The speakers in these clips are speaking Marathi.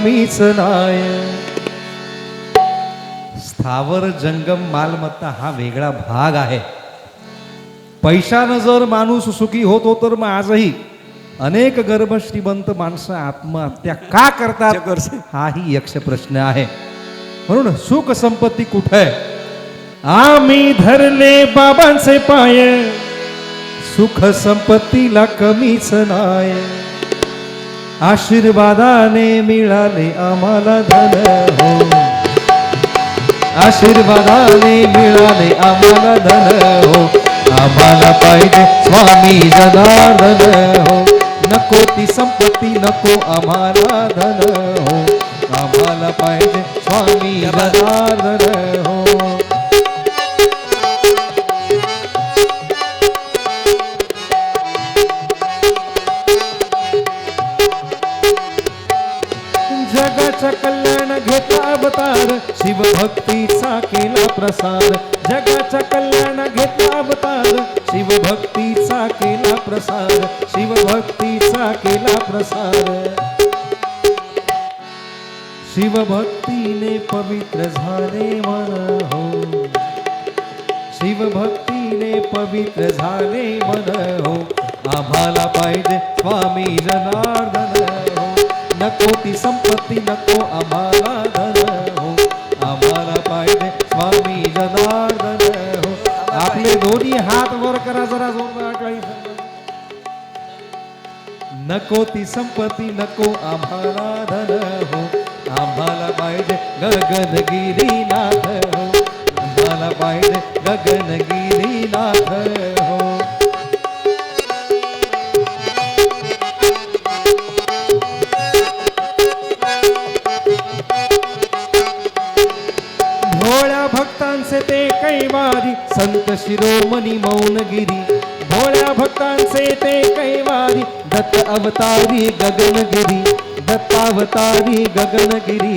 कमीच नाय. स्थावर जंगम मालमत्ता हा वेगळा भाग आहे. पैशानं जर माणूस सुखी होतो तर मग आजही अनेक गर्भ श्रीमंत माणसं आत्महत्या का करतात हाही यक्ष प्रश्न आहे. म्हणून सुख संपत्ती कुठे आम्ही धरले बाबांचे पाय, सुख संपत्तीला कमीच नाय. आशीर्वादाने मिळाले आम्हाला धन हो, आशीर्वादाने मिळाले आम्हाला धन हो. आम्हाला पाहिजे स्वामी जनार्दन हो, नको ती संपत्ती नको आम्हाला धन हो. आम्हाला पाहिजे स्वामी जनार्दन हो. जगाच्या कल्याण घेता अवतार, शिवभक्तीचा केला प्रसार. जगाच्या कल्याण घेता अवतार, शिवभक्तीचा केला प्रसार. शिवभक्तीचा केला प्रसार. शिवभक्तीने पवित्र झाले मन हो, शिवभक्तीने पवित्र झाले मन हो. आम्हाला पाहिजे स्वामी जनार्दन हो, नको ती संपत्ती नको आम्हाला धन हो. आम्हाला पाहिजे स्वामी जनार्दन हो. आपले दोन्ही हात वर करा जरा जोरदार काही. नको ती संपत्ती नको आम्हाला धन हो. आम्हाला पाहिजे गगनगिरीनाथ हो, आम्हाला पाहिजे गगनगिरीनाथ हो. भोळ्या भक्तांचे ते कैवारी संत शिरोमणी मौनगिरी. भोळ्या भक्तांचे ते कैवारी दत्त अवतारी गगनगिरी, दत्तावतारी गगनगिरी.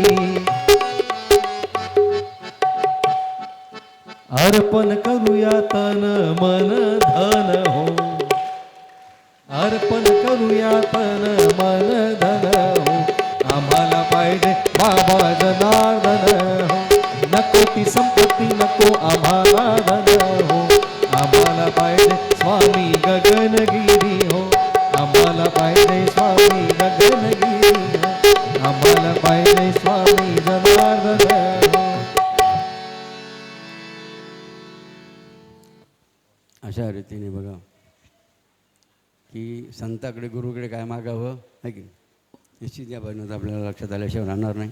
अर्पण करूया तन मन धन हो, अर्पण करूया तन मन धन हो. आम्हाला पाहिजे बाबा जनार्दन हो, नको ती संपत्ती नको आम्हाला धन हो. आम्हाला पाहिजे स्वामी गगनगिरी हो, आम्हाला पाहिजे स्वामी गगनगिरी हो. आम्हाला पाहिजे स्वामी जनार्दन हो. अशा रीतीने बघा की संताकडे गुरुकडे काय मागावं आहे की निश्चित या बनवत आपल्याला लक्षात आल्याशिवाय राहणार नाही.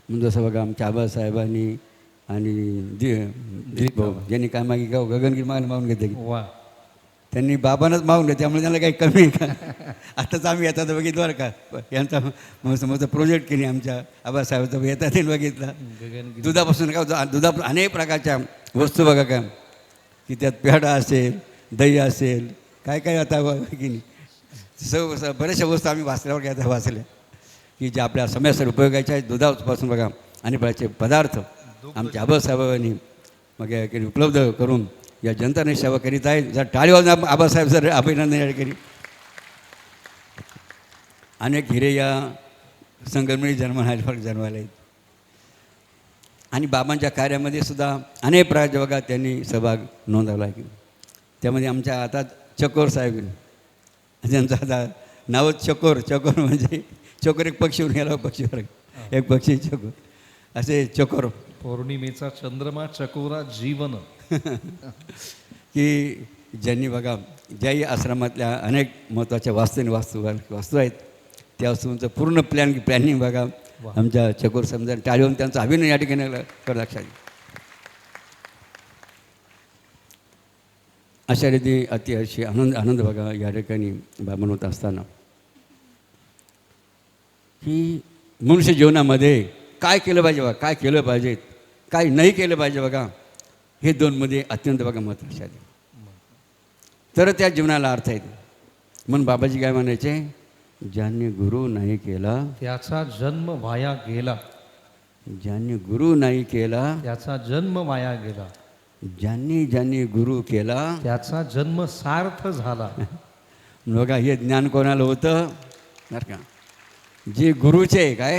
म्हणजे जसं बघा आमच्या आबासाहेबांनी आणि दिलीप भाऊ ज्यांनी काय मागी गाव गगनगिरी मागून घेते की वा, त्यांनी बाबांनाच मागून घेते. त्यामुळे त्यांना काही कमी आहे का? आताच आम्ही येतात बघितलं बरं का, यांचा मस्त प्रोजेक्ट केली आमच्या आबासाहेबाचा येतात बघितला. दुधापासून का दुधापासून अनेक प्रकारच्या वस्तू बघा काय की त्यात पेढा असेल दही असेल काय काय आता की नाही बऱ्याचशा वस्तू आम्ही वाचल्यावर घ्यायचा वाचल्या की ज्या आपल्या समयासाठी उपयोगाच्या आहेत. दुधापासून बघा अनेक प्रकारचे पदार्थ आमच्या आबासाहेबांनी मग उपलब्ध करून या जनताने सेवा करीत आहेत. जर टाळी वाजून आबासाहेब जर अभिनंदन करी. अनेक हिरे या संगमणी जन्माला आहेत आणि बाबांच्या कार्यामध्ये सुद्धा अनेक प्रकारचे बघा त्यांनी सहभाग नोंदवला आहे. त्यामध्ये आमच्या आता चकोर साहेब ज्यांचं आता नावच चकोर. चकोर म्हणजे चकोर एक पक्षीवर गेला पक्षीवर एक पक्षी चकोर असे चकोर. पौर्णिमेचा चंद्रमा चकोरा जीवन की ज्यांनी बघा ज्याही आश्रमातल्या अनेक महत्त्वाच्या वास्तू आहेत त्या वस्तूंचं पूर्ण प्लॅनिंग बघा आमच्या चकोर समजा टाळीवून त्यांचं अभिनय या ठिकाणी कर लक्षात. अशा रीती अतिशय आनंद बघा या ठिकाणी बनवत असताना की मनुष्य जीवनामध्ये काय केलं पाहिजे बघा, काय केलं पाहिजे काय नाही केलं पाहिजे बघा, हे दोनमध्ये अत्यंत बघा महत्त्वाचे आहे. तर त्या जीवनाला अर्थ आहे. म्हणून बाबाजी काय म्हणायचे, ज्यांनी गुरु नाही केला त्याचा जन्म वाया गेला. ज्यांनी गुरु नाही केला त्याचा जन्म वाया गेला. ज्यांनी गुरु केला त्याचा जन्म सार्थ झाला. बघा हे ज्ञान कोणाला होतं बरं का, जे गुरुचे काय